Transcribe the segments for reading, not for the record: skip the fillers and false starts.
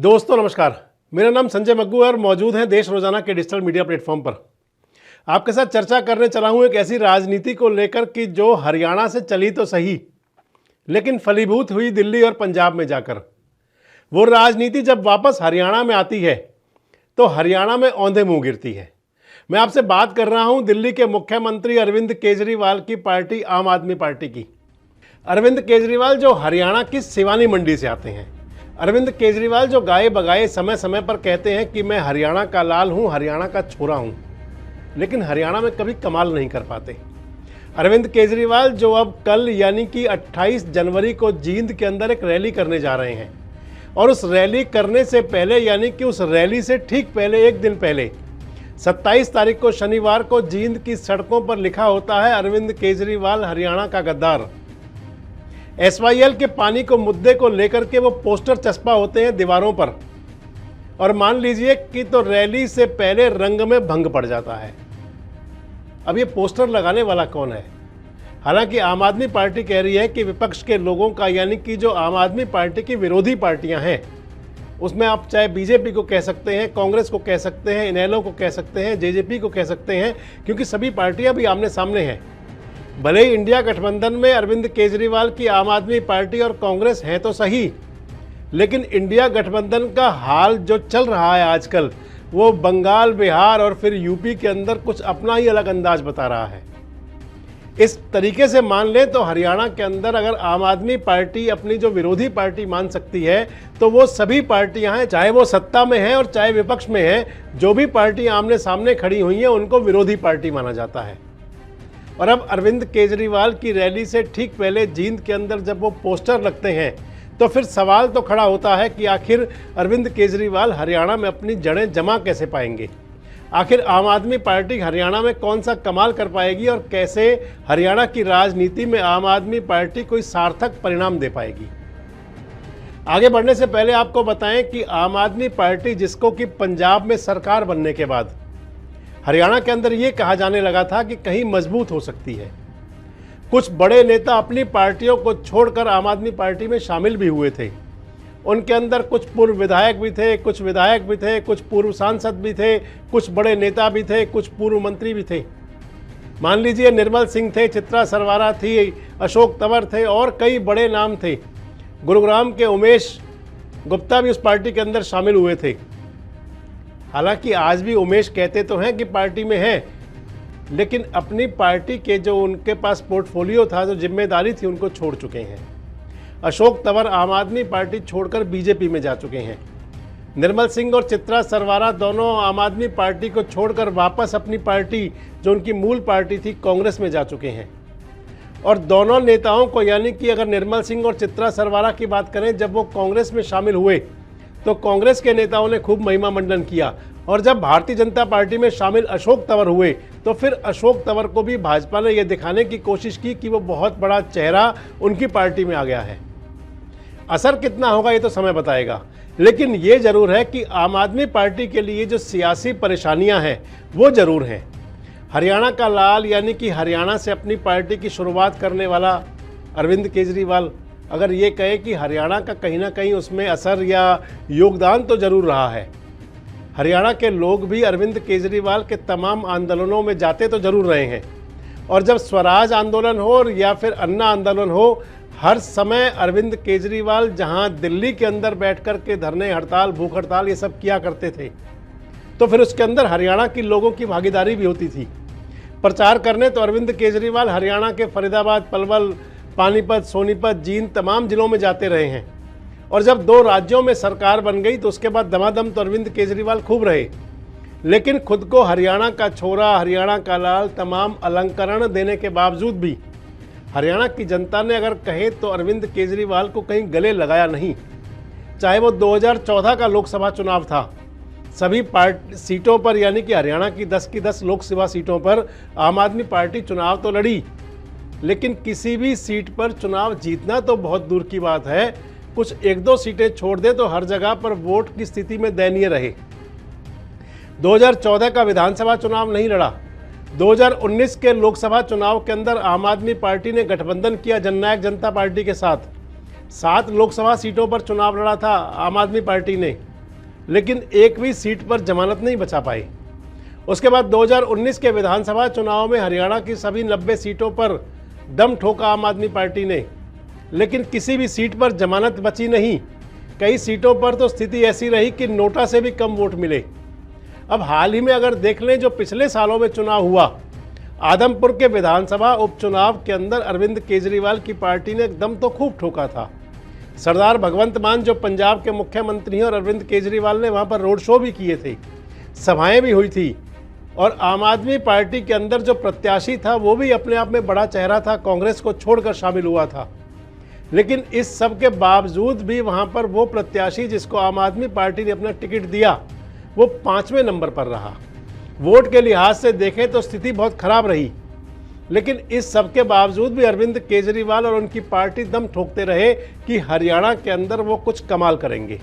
दोस्तों नमस्कार, मेरा नाम संजय मग्गू है और मौजूद हैं देश रोजाना के डिजिटल मीडिया प्लेटफॉर्म पर। आपके साथ चर्चा करने चला हूं एक ऐसी राजनीति को लेकर कि जो हरियाणा से चली तो सही, लेकिन फलीभूत हुई दिल्ली और पंजाब में जाकर। वो राजनीति जब वापस हरियाणा में आती है तो हरियाणा में औंधे मुंह गिरती है। मैं आपसे बात कर रहा हूं दिल्ली के मुख्यमंत्री अरविंद केजरीवाल की पार्टी आम आदमी पार्टी की। अरविंद केजरीवाल जो हरियाणा की सिवानी मंडी से आते हैं। अरविंद केजरीवाल जो गाए बगाए समय समय पर कहते हैं कि मैं हरियाणा का लाल हूं, हरियाणा का छोरा हूं, लेकिन हरियाणा में कभी कमाल नहीं कर पाते। अरविंद केजरीवाल जो अब कल यानी कि 28 जनवरी को जींद के अंदर एक रैली करने जा रहे हैं और उस रैली करने से पहले यानी कि उस रैली से ठीक पहले एक दिन पहले 27 तारीख को शनिवार को जींद की सड़कों पर लिखा होता है अरविंद केजरीवाल हरियाणा का गद्दार। SYL के पानी को मुद्दे को लेकर के वो पोस्टर चस्पा होते हैं दीवारों पर और मान लीजिए कि तो रैली से पहले रंग में भंग पड़ जाता है। अब ये पोस्टर लगाने वाला कौन है? हालांकि आम आदमी पार्टी कह रही है कि विपक्ष के लोगों का यानी कि जो आम आदमी पार्टी की विरोधी पार्टियां हैं उसमें आप चाहे बीजेपी को कह सकते हैं, कांग्रेस को कह सकते हैं, इनेलो को कह सकते हैं, जेजेपी को कह सकते हैं, क्योंकि सभी पार्टियां भी आमने सामने हैं। भले ही इंडिया गठबंधन में अरविंद केजरीवाल की आम आदमी पार्टी और कांग्रेस है तो सही, लेकिन इंडिया गठबंधन का हाल जो चल रहा है आजकल वो बंगाल, बिहार और फिर यूपी के अंदर कुछ अपना ही अलग अंदाज बता रहा है। इस तरीके से मान लें तो हरियाणा के अंदर अगर आम आदमी पार्टी अपनी जो विरोधी पार्टी मान सकती है तो वो सभी पार्टियां हैं, चाहे वो सत्ता में हैं और चाहे विपक्ष में हैं, जो भी पार्टी आमने सामने खड़ी हुई हैं उनको विरोधी पार्टी माना जाता है। और अब अरविंद केजरीवाल की रैली से ठीक पहले जींद के अंदर जब वो पोस्टर लगते हैं तो फिर सवाल तो खड़ा होता है कि आखिर अरविंद केजरीवाल हरियाणा में अपनी जड़ें जमा कैसे पाएंगे। आखिर आम आदमी पार्टी हरियाणा में कौन सा कमाल कर पाएगी और कैसे हरियाणा की राजनीति में आम आदमी पार्टी कोई सार्थक परिणाम दे पाएगी। आगे बढ़ने से पहले आपको बताएं कि आम आदमी पार्टी जिसको कि पंजाब में सरकार बनने के बाद हरियाणा के अंदर ये कहा जाने लगा था कि कहीं मजबूत हो सकती है। कुछ बड़े नेता अपनी पार्टियों को छोड़कर आम आदमी पार्टी में शामिल भी हुए थे। उनके अंदर कुछ पूर्व विधायक भी थे, कुछ विधायक भी थे, कुछ पूर्व सांसद भी थे, कुछ बड़े नेता भी थे, कुछ पूर्व मंत्री भी थे। मान लीजिए निर्मल सिंह थे, चित्रा सरवारा थी, अशोक तंवर थे और कई बड़े नाम थे। गुरुग्राम के उमेश गुप्ता भी उस पार्टी के अंदर शामिल हुए थे। हालांकि आज भी उमेश कहते तो हैं कि पार्टी में हैं, लेकिन अपनी पार्टी के जो उनके पास पोर्टफोलियो था, जो जिम्मेदारी थी, उनको छोड़ चुके हैं। अशोक तंवर आम आदमी पार्टी छोड़कर बीजेपी में जा चुके हैं। निर्मल सिंह और चित्रा सरवारा दोनों आम आदमी पार्टी को छोड़कर वापस अपनी पार्टी जो उनकी मूल पार्टी थी कांग्रेस में जा चुके हैं। और दोनों नेताओं को यानी कि अगर निर्मल सिंह और चित्रा सरवारा की बात करें, जब वो कांग्रेस में शामिल हुए तो कांग्रेस के नेताओं ने खूब महिमा मंडन किया और जब भारतीय जनता पार्टी में शामिल अशोक तंवर हुए तो फिर अशोक तंवर को भी भाजपा ने यह दिखाने की कोशिश की कि वो बहुत बड़ा चेहरा उनकी पार्टी में आ गया है। असर कितना होगा ये तो समय बताएगा, लेकिन ये जरूर है कि आम आदमी पार्टी के लिए जो सियासी परेशानियां हैं वो जरूर हैं। हरियाणा का लाल यानी कि हरियाणा से अपनी पार्टी की शुरुआत करने वाला अरविंद केजरीवाल अगर ये कहे कि हरियाणा का कहीं ना कहीं उसमें असर या योगदान तो जरूर रहा है। हरियाणा के लोग भी अरविंद केजरीवाल के तमाम आंदोलनों में जाते तो जरूर रहे हैं और जब स्वराज आंदोलन हो या फिर अन्ना आंदोलन हो, हर समय अरविंद केजरीवाल जहां दिल्ली के अंदर बैठकर के धरने, हड़ताल, भूख हड़ताल ये सब किया करते थे तो फिर उसके अंदर हरियाणा के लोगों की भागीदारी भी होती थी। प्रचार करने तो अरविंद केजरीवाल हरियाणा के फरीदाबाद, पलवल, पानीपत, सोनीपत, जींद तमाम जिलों में जाते रहे हैं और जब 2 राज्यों में सरकार बन गई तो उसके बाद दमादम तो अरविंद केजरीवाल खूब रहे, लेकिन खुद को हरियाणा का छोरा, हरियाणा का लाल तमाम अलंकरण देने के बावजूद भी हरियाणा की जनता ने अगर कहे तो अरविंद केजरीवाल को कहीं गले लगाया नहीं। चाहे वो 2014 का लोकसभा चुनाव था, सभी सीटों पर यानी कि हरियाणा की 10 की 10 लोकसभा सीटों पर आम आदमी पार्टी चुनाव तो लड़ी, लेकिन किसी भी सीट पर चुनाव जीतना तो बहुत दूर की बात है, कुछ 1-2 सीटें छोड़ दे तो हर जगह पर वोट की स्थिति में दयनीय रहे। 2014 का विधानसभा चुनाव नहीं लड़ा, 2019 के लोकसभा चुनाव के अंदर आम आदमी पार्टी ने गठबंधन किया जननायक जनता पार्टी के साथ। 7 लोकसभा सीटों पर चुनाव लड़ा था आम आदमी पार्टी ने लेकिन एक भी सीट पर जमानत नहीं बचा पाए। उसके बाद 2019 के विधानसभा चुनाव में हरियाणा की सभी 90 सीटों पर दम ठोका आम आदमी पार्टी ने, लेकिन किसी भी सीट पर जमानत बची नहीं। कई सीटों पर तो स्थिति ऐसी रही कि नोटा से भी कम वोट मिले। अब हाल ही में अगर देख लें, जो पिछले सालों में चुनाव हुआ, आदमपुर के विधानसभा उपचुनाव के अंदर अरविंद केजरीवाल की पार्टी ने दम तो खूब ठोका था। सरदार भगवंत मान जो पंजाब के मुख्यमंत्री हैं, और अरविंद केजरीवाल ने वहां पर रोड शो भी किए थे, सभाएं भी हुई थी, और आम आदमी पार्टी के अंदर जो प्रत्याशी था वो भी अपने आप में बड़ा चेहरा था, कांग्रेस को छोड़कर शामिल हुआ था। लेकिन इस सब के बावजूद भी वहां पर वो प्रत्याशी जिसको आम आदमी पार्टी ने अपना टिकट दिया, वो 5वें नंबर पर रहा। वोट के लिहाज से देखें तो स्थिति बहुत खराब रही, लेकिन इस सब के बावजूद भी अरविंद केजरीवाल और उनकी पार्टी दम ठोकते रहे कि हरियाणा के अंदर वो कुछ कमाल करेंगे।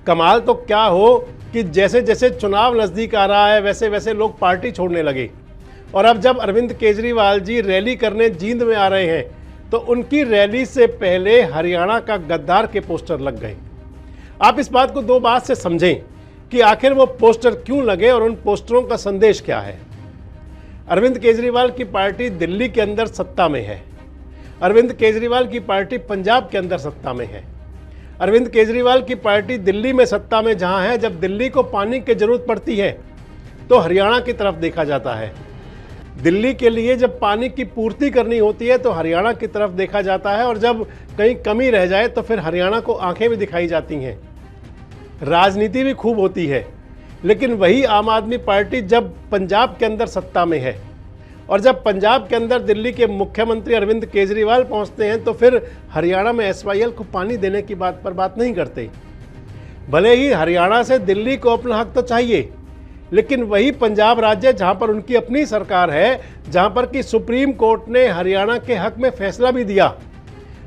कमाल तो क्या हो कि जैसे जैसे चुनाव नज़दीक आ रहा है वैसे वैसे लोग पार्टी छोड़ने लगे, और अब जब अरविंद केजरीवाल जी रैली करने जींद में आ रहे हैं तो उनकी रैली से पहले हरियाणा का गद्दार के पोस्टर लग गए। आप इस बात को दो बात से समझें कि आखिर वो पोस्टर क्यों लगे और उन पोस्टरों का संदेश क्या है। अरविंद केजरीवाल की पार्टी दिल्ली के अंदर सत्ता में है, अरविंद केजरीवाल की पार्टी पंजाब के अंदर सत्ता में है, अरविंद केजरीवाल की पार्टी दिल्ली में सत्ता में जहां है, जब दिल्ली को पानी की जरूरत पड़ती है तो हरियाणा की तरफ देखा जाता है। दिल्ली के लिए जब पानी की पूर्ति करनी होती है तो हरियाणा की तरफ देखा जाता है, और जब कहीं कमी रह जाए तो फिर हरियाणा को आंखें भी दिखाई जाती हैं। राजनीति भी खूब होती है, लेकिन वही आम आदमी पार्टी जब पंजाब के अंदर सत्ता में है, और जब पंजाब के अंदर दिल्ली के मुख्यमंत्री अरविंद केजरीवाल पहुंचते हैं तो फिर हरियाणा में एसवाईएल को पानी देने की बात पर बात नहीं करते। भले ही हरियाणा से दिल्ली को अपना हक तो चाहिए, लेकिन वही पंजाब राज्य जहां पर उनकी अपनी सरकार है, जहां पर कि सुप्रीम कोर्ट ने हरियाणा के हक में फैसला भी दिया,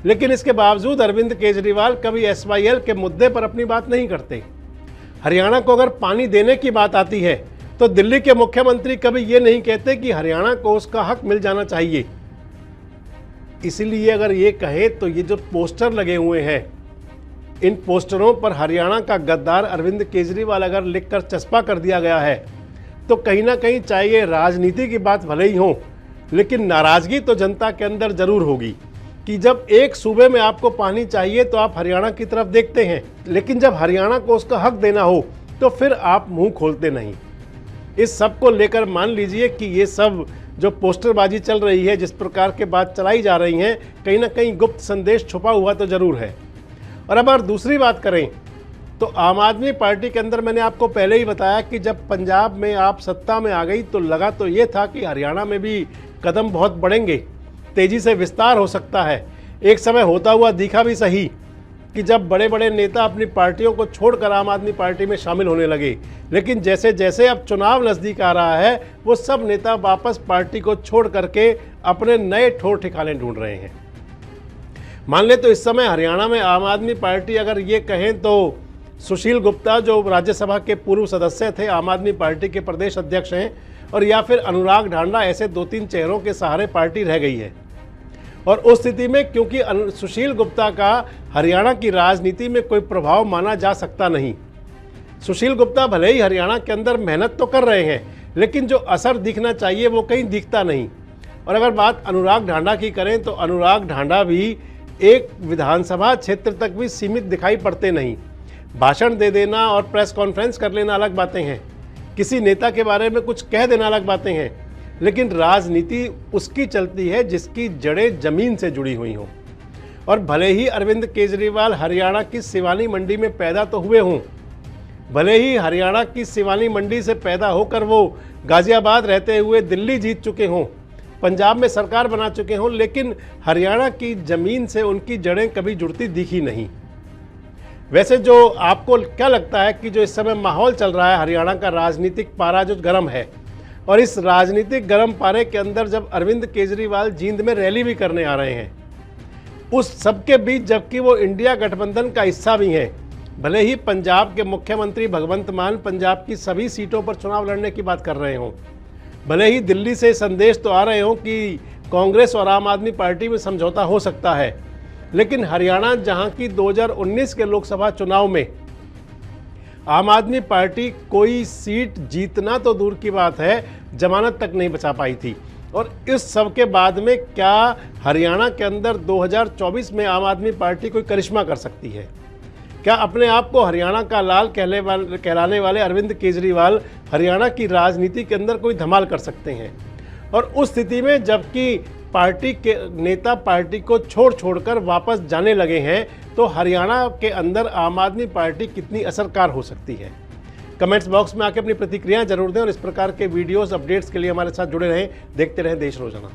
लेकिन इसके बावजूद अरविंद केजरीवाल कभी एसवाईएल के मुद्दे पर अपनी बात नहीं करते। हरियाणा को अगर पानी देने की बात आती है तो दिल्ली के मुख्यमंत्री कभी ये नहीं कहते कि हरियाणा को उसका हक मिल जाना चाहिए। इसलिए अगर ये कहें तो ये जो पोस्टर लगे हुए हैं, इन पोस्टरों पर हरियाणा का गद्दार अरविंद केजरीवाल अगर लिखकर चस्पा कर दिया गया है तो कहीं ना कहीं चाहे ये राजनीति की बात भले ही हो, लेकिन नाराजगी तो जनता के अंदर जरूर होगी कि जब एक सूबे में आपको पानी चाहिए तो आप हरियाणा की तरफ देखते हैं, लेकिन जब हरियाणा को उसका हक देना हो तो फिर आप मुंह खोलते नहीं। इस सब को लेकर मान लीजिए कि ये सब जो पोस्टरबाजी चल रही है, जिस प्रकार के बात चलाई जा रही हैं, कहीं ना कहीं गुप्त संदेश छुपा हुआ तो जरूर है। और अब अगर दूसरी बात करें तो आम आदमी पार्टी के अंदर मैंने आपको पहले ही बताया कि जब पंजाब में आप सत्ता में आ गई तो लगा तो ये था कि हरियाणा में भी कदम बहुत बढ़ेंगे, तेजी से विस्तार हो सकता है। एक समय होता हुआ दिखा भी सही कि जब बड़े बड़े नेता अपनी पार्टियों को छोड़कर आम आदमी पार्टी में शामिल होने लगे, लेकिन जैसे जैसे अब चुनाव नज़दीक आ रहा है वो सब नेता वापस पार्टी को छोड़ करके अपने नए ठौर ठिकाने ढूंढ रहे हैं। मान ले तो इस समय हरियाणा में आम आदमी पार्टी अगर ये कहें तो सुशील गुप्ता जो राज्यसभा के पूर्व सदस्य थे, आम आदमी पार्टी के प्रदेश अध्यक्ष हैं, और या फिर अनुराग ढांडा, ऐसे 2-3 चेहरों के सहारे पार्टी रह गई है। और उस स्थिति में क्योंकि सुशील गुप्ता का हरियाणा की राजनीति में कोई प्रभाव माना जा सकता नहीं, सुशील गुप्ता भले ही हरियाणा के अंदर मेहनत तो कर रहे हैं, लेकिन जो असर दिखना चाहिए वो कहीं दिखता नहीं। और अगर बात अनुराग ढांडा की करें तो अनुराग ढांडा भी एक विधानसभा क्षेत्र तक भी सीमित दिखाई पड़ते नहीं। भाषण दे देना और प्रेस कॉन्फ्रेंस कर लेना अलग बातें हैं, किसी नेता के बारे में कुछ कह देना अलग बातें हैं, लेकिन राजनीति उसकी चलती है जिसकी जड़ें जमीन से जुड़ी हुई हों। और भले ही अरविंद केजरीवाल हरियाणा की सिवानी मंडी में पैदा तो हुए हों, भले ही हरियाणा की सिवानी मंडी से पैदा होकर वो गाजियाबाद रहते हुए दिल्ली जीत चुके हों, पंजाब में सरकार बना चुके हों, लेकिन हरियाणा की ज़मीन से उनकी जड़ें कभी जुड़ती दिखी नहीं। वैसे जो आपको क्या लगता है कि जो इस समय माहौल चल रहा है, हरियाणा का राजनीतिक पारा जो गर्म है, और इस राजनीतिक गर्म पारे के अंदर जब अरविंद केजरीवाल जींद में रैली भी करने आ रहे हैं, उस सबके बीच जबकि वो इंडिया गठबंधन का हिस्सा भी हैं, भले ही पंजाब के मुख्यमंत्री भगवंत मान पंजाब की सभी सीटों पर चुनाव लड़ने की बात कर रहे हों, भले ही दिल्ली से संदेश तो आ रहे हों कि कांग्रेस और आम आदमी पार्टी में समझौता हो सकता है, लेकिन हरियाणा जहां की 2019 के लोकसभा चुनाव में आम आदमी पार्टी कोई सीट जीतना तो दूर की बात है, जमानत तक नहीं बचा पाई थी। और इस सब के बाद में क्या हरियाणा के अंदर 2024 में आम आदमी पार्टी कोई करिश्मा कर सकती है? क्या अपने आप को हरियाणा का लाल कहलाने वाले अरविंद केजरीवाल हरियाणा की राजनीति के अंदर कोई धमाल कर सकते हैं? और उस स्थिति में जबकि पार्टी के नेता पार्टी को छोड़कर वापस जाने लगे हैं, तो हरियाणा के अंदर आम आदमी पार्टी कितनी असरकार हो सकती है? कमेंट्स बॉक्स में आके अपनी प्रतिक्रियाएं जरूर दें और इस प्रकार के वीडियोस अपडेट्स के लिए हमारे साथ जुड़े रहें, देखते रहें देश रोजाना।